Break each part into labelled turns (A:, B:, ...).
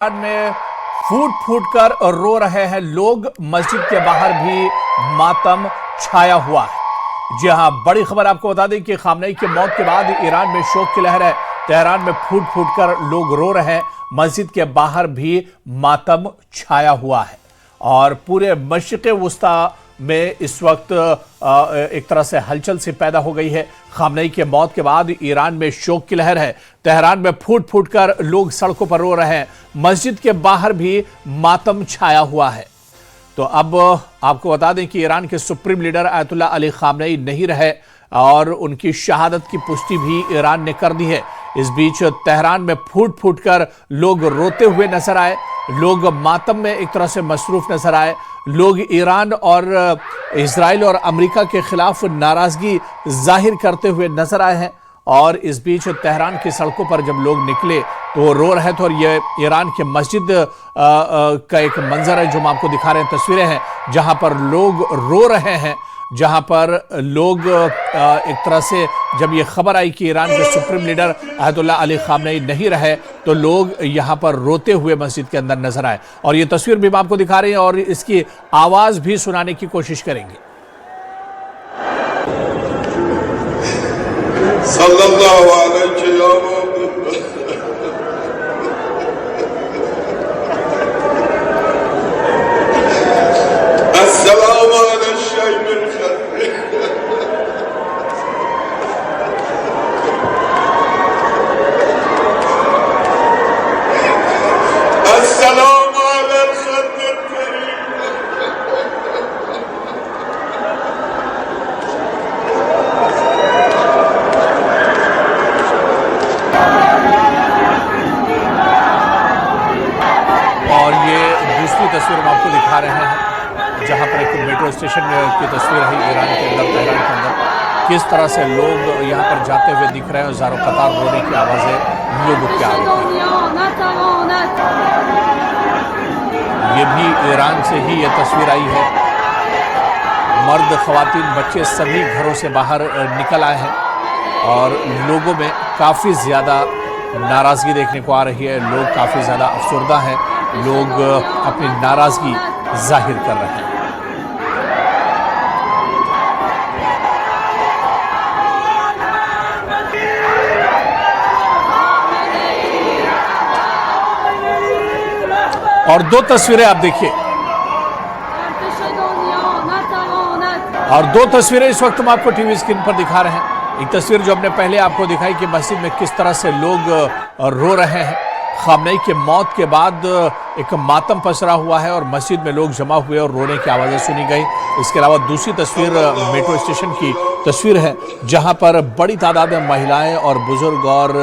A: में फूट फूट कर रो रहे हैं लोग। मस्जिद के बाहर भी मातम छाया हुआ है। जी हां, बड़ी खबर आपको बता दें कि खामनेई की मौत के बाद ईरान में शोक की लहर है। तेहरान में फूट फूट कर लोग रो रहे हैं। मस्जिद के बाहर भी मातम छाया हुआ है और पूरे मशरिक़ वुस्ता में इस वक्त एक तरह से हलचल सी पैदा हो गई है। खामनेई के मौत के बाद ईरान में शोक की लहर है। तेहरान में फूट फूट कर लोग सड़कों पर रो रहे हैं। मस्जिद के बाहर भी मातम छाया हुआ है। तो अब आपको बता दें कि ईरान के supreme leader Ayatollah Ali Khamenei नहीं रहे और उनकी शहादत की पुष्टि भी ईरान ने कर दी है। इस बीच तेहरान में फूट फूट कर लोग रोते हुए नजर आए। लोग मातम में एक तरह से मसरूफ नजर आए। लोग ईरान और इजराइल और अमेरिका के खिलाफ नाराजगी जाहिर करते हुए नजर आए हैं। और इस बीच तेहरान की सड़कों पर जब लोग निकले तो वो रो रहे थे। और ये ईरान के मस्जिद का एक मंजर है जो हम आपको दिखा रहे हैं, तस्वीरें हैं जहां पर लोग रो रहे हैं, जहां पर लोग एक तरह से जब ये खबर आई कि ईरान के supreme leader Ayatollah Ali Khamenei नहीं रहे तो लोग यहां पर रोते हुए मस्जिद के अंदर नजर आए। और ये तस्वीर भी हम आपको दिखा रहे हैं और इसकी आवाज भी सुनाने की कोशिश करेंगे।
B: सल्लल्लाहु अलैहि
A: तस्वीर हम आपको दिखा रहे हैं जहां पर एक मेट्रो स्टेशन की तस्वीर है ईरान के अंदर, तेहरान के अंदर। किस तरह से लोग यहां पर जाते हुए दिख रहे हैं और ज़ारो कतार रोने की आवाज़ें लोगों की आ रही हैं। ये भी ईरान से ही ये तस्वीर आई है। मर्द, ख़वातीन, बच्चे सभी घरों से बाहर निकल आए हैं और लोगों में काफ़ी ज़्यादा नाराज़गी देखने को आ रही है। लोग काफ़ी ज़्यादा अफसरदा हैं। लोग अपनी नाराजगी जाहिर कर रहे हैं। और दो तस्वीरें आप देखिए, और दो तस्वीरें इस वक्त हम आपको टीवी स्क्रीन पर दिखा रहे हैं। एक तस्वीर जो हमने पहले आपको दिखाई कि मस्जिद में किस तरह से लोग रो रहे हैं। खामनेई की मौत के बाद एक मातम पसरा हुआ है और मस्जिद में लोग जमा हुए और रोने की आवाज़ें सुनी गई। इसके अलावा दूसरी तस्वीर मेट्रो स्टेशन की तस्वीर है जहां पर बड़ी तादाद में महिलाएं और बुजुर्ग और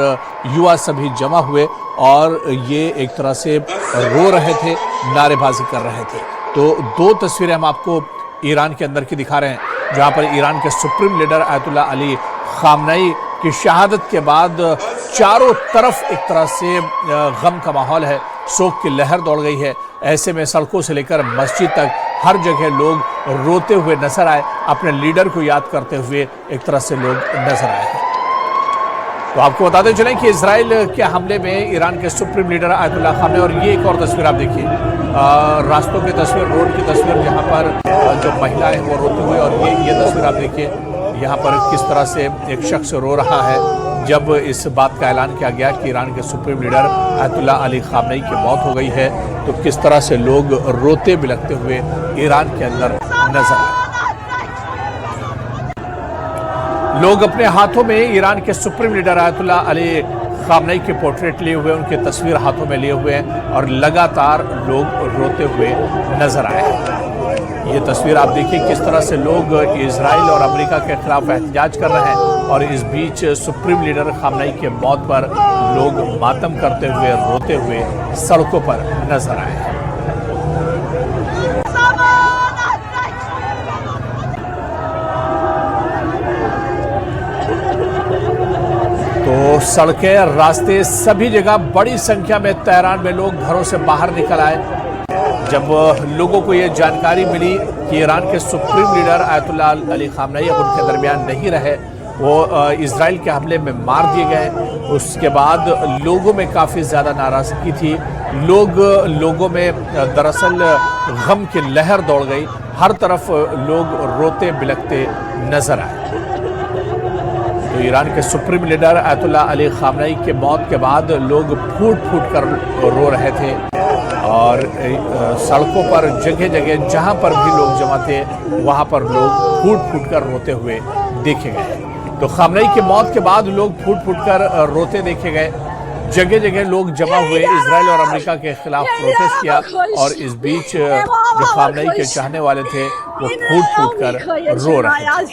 A: युवा सभी जमा हुए और ये एक तरह से रो रहे थे, नारेबाजी कर रहे थे। तो दो तस्वीरें हम आपको ईरान के अंदर की दिखा रहे हैं जहां पर ईरान के supreme leader Ayatollah Ali Khamenei की शहादत के बाद चारों तरफ एक तरह से गम का माहौल है, शोक की लहर दौड़ गई है। ऐसे में सड़कों से लेकर मस्जिद तक हर जगह लोग रोते हुए नजर आए, अपने लीडर को याद करते हुए एक तरह से लोग नजर आए हैं। तो आपको बताते चलें कि इजराइल के हमले में ईरान के सुप्रीम लीडर आयतुल्लाह खामनेई, और ये एक और तस्वीर आप देखिए, रास्तों की तस्वीर, रोड की तस्वीर जहाँ पर जो महिलाएं वो रोते हुए, और ये तस्वीर आप देखिए यहाँ पर किस तरह से एक शख्स रो रहा है जब इस बात का ऐलान किया गया कि ईरान के supreme leader Ayatollah Ali Khamenei की मौत हो गई है। तो किस तरह से लोग रोते बिलखते हुए ईरान के अंदर नजर आए। लोग अपने हाथों में ईरान के supreme leader Ayatollah Ali Khamenei के पोर्ट्रेट लिए हुए, उनकी तस्वीर हाथों में लिए हुए हैं और लगातार लोग रोते हुए नजर आए हैं। ये तस्वीर आप देखिए किस तरह से लोग इजराइल और अमेरिका के खिलाफ एहतजाज कर रहे हैं और इस बीच सुप्रीम लीडर खामनेई के मौत पर लोग मातम करते हुए, रोते हुए सड़कों पर नजर आए हैं। तो सड़कें, रास्ते, सभी जगह बड़ी संख्या में तेहरान में लोग घरों से बाहर निकल आए जब लोगों को ये जानकारी मिली कि ईरान के supreme leader Ayatollah Ali Khamenei अब उनके दरमियान नहीं रहे। वो इजराइल के हमले में मार दिए गए। उसके बाद लोगों में काफ़ी ज़्यादा नाराज़गी थी लोगों में दरअसल गम की लहर दौड़ गई। हर तरफ लोग रोते बिलखते नजर आए। तो ईरान के supreme leader Ayatollah Ali Khamenei के मौत के बाद लोग फूट फूट कर रो रहे थे और सड़कों पर जगह जगह जहां पर भी लोग जमा थे वहां पर लोग फूट फूट कर रोते हुए देखे गए। तो खामनेई की मौत के बाद लोग फूट फूट कर रोते देखे गए। जगह जगह लोग जमा हुए, इजराइल और अमेरिका के खिलाफ प्रोटेस्ट किया और इस बीच जो खामनेई के चाहने वाले थे वो फूट फूट कर रो रहे थे।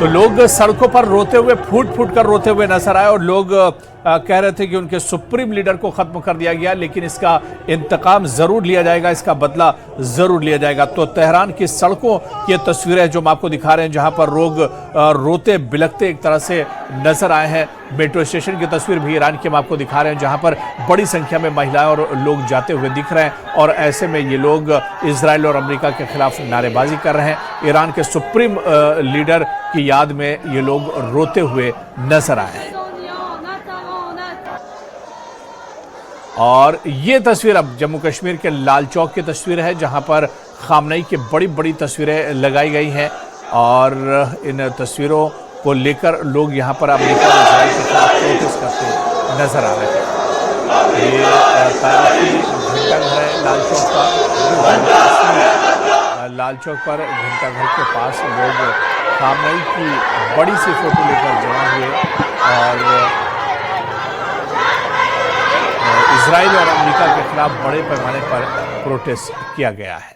A: तो लोग सड़कों पर रोते हुए फूट फूट कर रोते हुए नजर आए और लोग कह रहे थे कि उनके सुप्रीम लीडर को खत्म कर दिया गया, लेकिन इसका इंतकाम जरूर लिया जाएगा, इसका बदला जरूर लिया जाएगा। तो तेहरान की सड़कों की तस्वीरें जो हम आपको दिखा रहे हैं जहां पर लोग रोते बिलखते एक तरह से नजर आए हैं। मेट्रो स्टेशन की तस्वीर भी ईरान की हम आपको दिखा रहे हैं जहां पर बड़ी संख्या में महिलाएं और लोग जाते हुए दिख रहे हैं और ऐसे में ये लोग इजराइल और अमेरिका के खिलाफ नारेबाजी कर रहे हैं। ईरान के सुप्रीम लीडर की याद में ये लोग रोते हुए नजर आए हैं। और ये तस्वीर अब जम्मू कश्मीर के लाल चौक की तस्वीर है जहां पर खामनेई की बड़ी बड़ी तस्वीरें लगाई गई हैं और इन तस्वीरों को लेकर लोग यहां पर अमेरिका और इजराइल के खिलाफ प्रोटेस्ट करते नजर आ रहे हैं। ये तारीखी घंटाघर है लाल चौक का। लाल चौक पर घंटाघर के पास लोग खामनेई की बड़ी सी फोटो लेकर जमा हुए और इजराइल और अमेरिका के खिलाफ बड़े पैमाने पर प्रोटेस्ट किया गया है।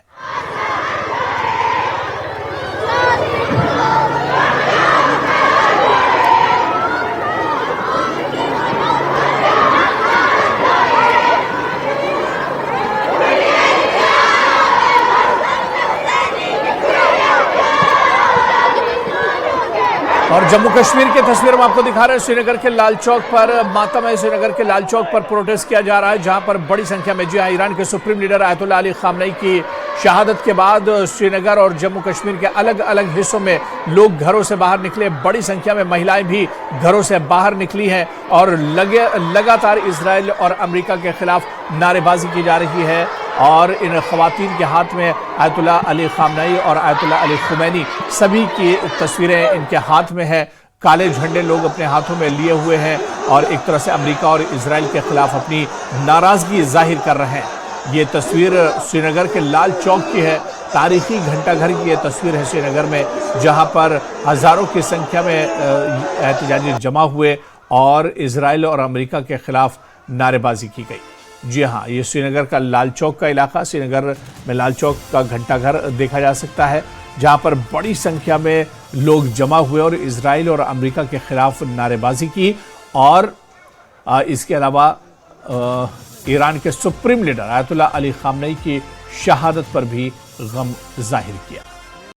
A: और जम्मू कश्मीर की तस्वीर हम आपको दिखा रहे हैं। श्रीनगर के लाल चौक पर मातम है। श्रीनगर के लाल चौक पर प्रोटेस्ट किया जा रहा है जहां पर बड़ी संख्या में ईरान के supreme leader Ayatollah Ali Khamenei की शहादत के बाद श्रीनगर और जम्मू कश्मीर के अलग अलग हिस्सों में लोग घरों से बाहर निकले। बड़ी संख्या में महिलाएं भी घरों से बाहर निकली हैं और लगातार इजराइल और अमेरिका के खिलाफ नारेबाजी की जा रही है और इन खवातीन के हाथ में आयतुल्लाह अली खामनेई और आयतुल्लाह अली खुमैनी सभी की तस्वीरें इनके हाथ में है। काले झंडे लोग अपने हाथों में लिए हुए हैं और एक तरह से अमेरिका और इजराइल के खिलाफ अपनी नाराजगी जाहिर कर रहे हैं। ये तस्वीर श्रीनगर के लाल चौक की है। तारीखी घंटाघर की ये तस्वीर है श्रीनगर में जहां पर हजारों की संख्या में एहतजाजी जमा हुए और इजराइल और अमेरिका के खिलाफ नारेबाजी की गई। जी हाँ, ये श्रीनगर का लाल चौक का इलाका। श्रीनगर में लाल चौक का घंटाघर देखा जा सकता है जहां पर बड़ी संख्या में लोग जमा हुए और इजराइल और अमेरिका के खिलाफ नारेबाजी की और इसके अलावा ईरान के supreme leader Ayatollah Ali Khamenei की शहादत पर भी गम जाहिर किया।